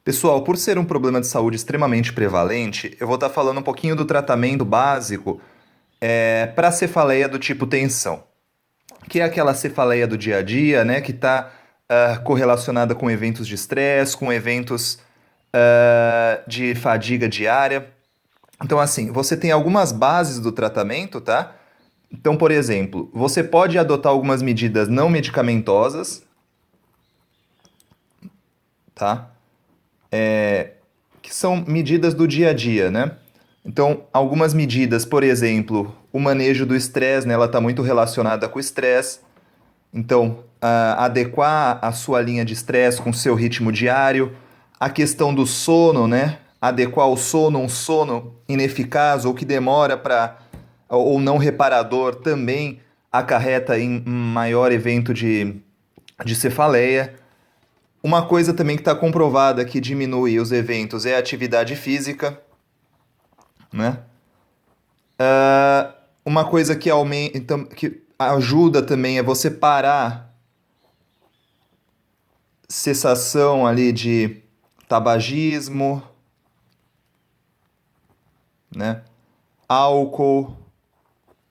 Pessoal, por ser um problema de saúde extremamente prevalente, eu vou estar falando um pouquinho do tratamento básico para cefaleia do tipo tensão, que é aquela cefaleia do dia a dia, né, que está correlacionada com eventos de estresse, com eventos de fadiga diária. Então, assim, você tem algumas bases do tratamento, tá? Então, por exemplo, você pode adotar algumas medidas não medicamentosas, tá? Que são medidas do dia a dia, né? Então, algumas medidas, por exemplo, o manejo do estresse, né? Ela está muito relacionada com o estresse. Então, adequar a sua linha de estresse com o seu ritmo diário. A questão do sono, né? Adequar o sono, um sono ineficaz ou que demora para ou não reparador também acarreta em maior evento de cefaleia. Uma coisa também que está comprovada que diminui os eventos é a atividade física, né? Uma coisa que aumenta, que ajuda também é você parar cessação ali de tabagismo, né? Álcool,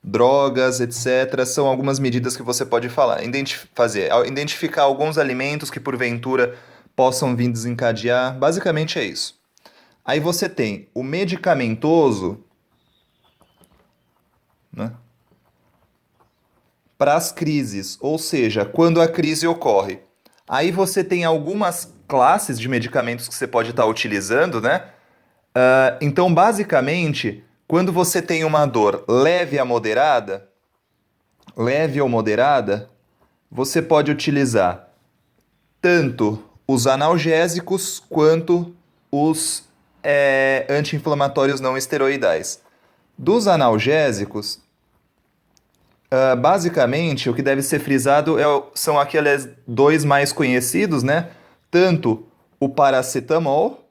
drogas, etc. São algumas medidas que você pode fazer. Identificar alguns alimentos que porventura possam vir desencadear. Basicamente é isso. Aí você tem o medicamentoso, né? Para as crises, ou seja, quando a crise ocorre. Aí você tem algumas classes de medicamentos que você pode estar utilizando, né? Então, basicamente, quando você tem uma dor leve ou moderada, você pode utilizar tanto os analgésicos quanto os anti-inflamatórios não esteroidais. Dos analgésicos, basicamente, o que deve ser frisado são aqueles dois mais conhecidos, né? Tanto o paracetamol,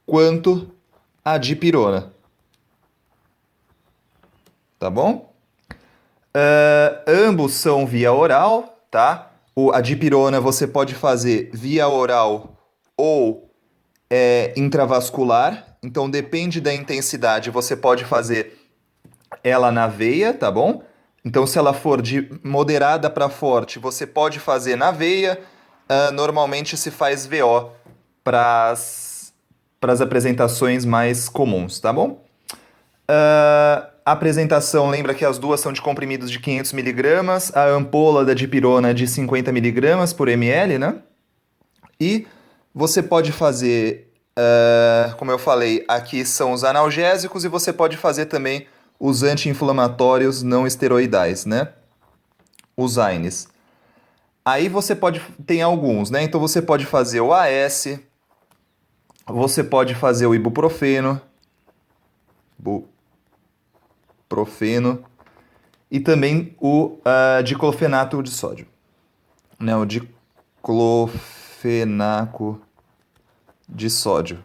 quanto a dipirona, tá bom? Ambos são via oral, tá? A dipirona você pode fazer via oral ou intravascular, então depende da intensidade, você pode fazer ela na veia, tá bom? Então, se ela for de moderada para forte, você pode fazer na veia. Normalmente se faz VO para as apresentações mais comuns, tá bom? A apresentação, lembra que as duas são de comprimidos de 500 miligramas, a ampola da dipirona é de 50 miligramas por ml, né? E você pode fazer, como eu falei, aqui são os analgésicos e você pode fazer também os anti-inflamatórios não esteroidais, né? Os AINES. Aí você pode, tem alguns, né? Então você pode fazer o AS, você pode fazer o ibuprofeno e também o diclofenato de sódio, né? O diclofenaco de sódio.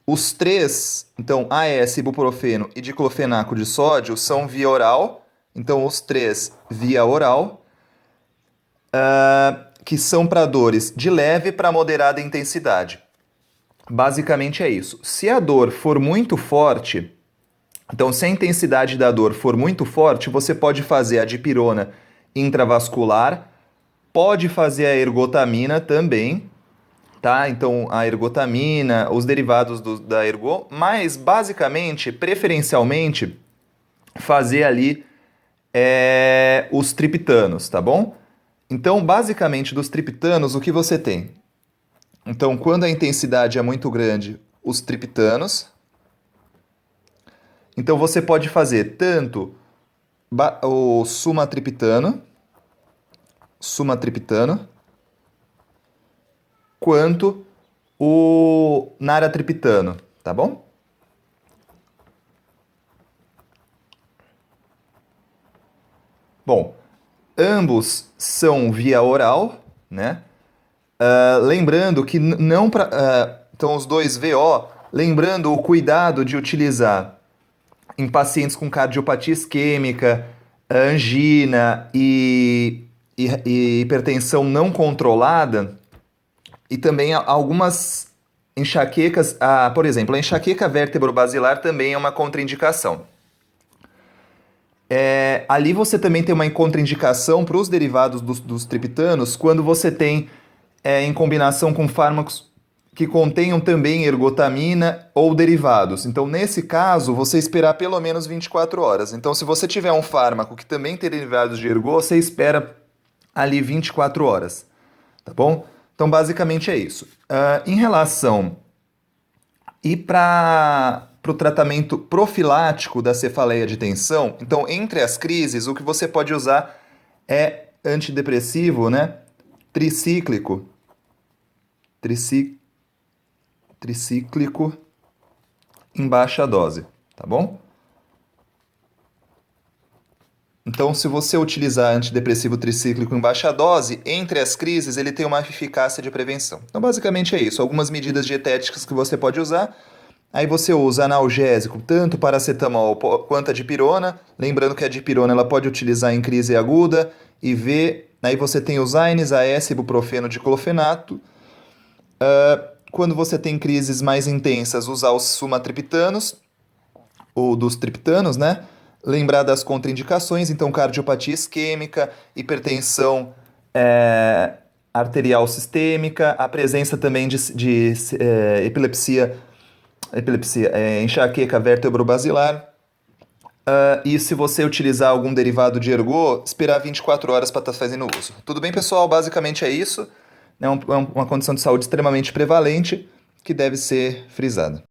Os três, então AS, ibuprofeno e diclofenaco de sódio, são via oral. Então os três via oral, que são para dores de leve para moderada intensidade. Basicamente é isso. Se a dor for muito forte, então se a intensidade da dor for muito forte, você pode fazer a dipirona intravascular, pode fazer a ergotamina também, tá? Então a ergotamina, os derivados da ergo, mas basicamente, preferencialmente, fazer ali os triptanos, tá bom? Então, basicamente, dos triptanos, o que você tem? Então, quando a intensidade é muito grande, os triptanos. Então, você pode fazer tanto o sumatriptano, quanto o naratriptano, tá bom? Bom, ambos são via oral, né? Lembrando que não para. Então, os dois VO, lembrando o cuidado de utilizar em pacientes com cardiopatia isquêmica, angina e e hipertensão não controlada, e também algumas enxaquecas, por exemplo, a enxaqueca vértebro-basilar também é uma contraindicação. Ali você também tem uma contraindicação para os derivados dos triptanos quando você tem em combinação com fármacos que contenham também ergotamina ou derivados. Então, nesse caso, você esperar pelo menos 24 horas. Então, se você tiver um fármaco que também tem derivados de ergo, você espera ali 24 horas, tá bom? Então, basicamente é isso. Em relação para o tratamento profilático da cefaleia de tensão, então, entre as crises, o que você pode usar é antidepressivo, né? Tricíclico. Tricíclico em baixa dose, tá bom? Então, se você utilizar antidepressivo tricíclico em baixa dose, entre as crises ele tem uma eficácia de prevenção. Então, basicamente é isso. Algumas medidas dietéticas que você pode usar. Aí você usa analgésico, tanto paracetamol quanto a dipirona. Lembrando que a dipirona ela pode utilizar em crise aguda, IV. Aí você tem os AINES, AS, ibuprofeno, diclofenaco. Quando você tem crises mais intensas, usar os sumatriptanos, ou dos triptanos, né? Lembrar das contraindicações, então cardiopatia isquêmica, hipertensão arterial sistêmica, a presença também de epilepsia, enxaqueca vértebro-basilar. E se você utilizar algum derivado de ergo, esperar 24 horas para estar fazendo uso. Tudo bem, pessoal? Basicamente é isso. É uma condição de saúde extremamente prevalente que deve ser frisada.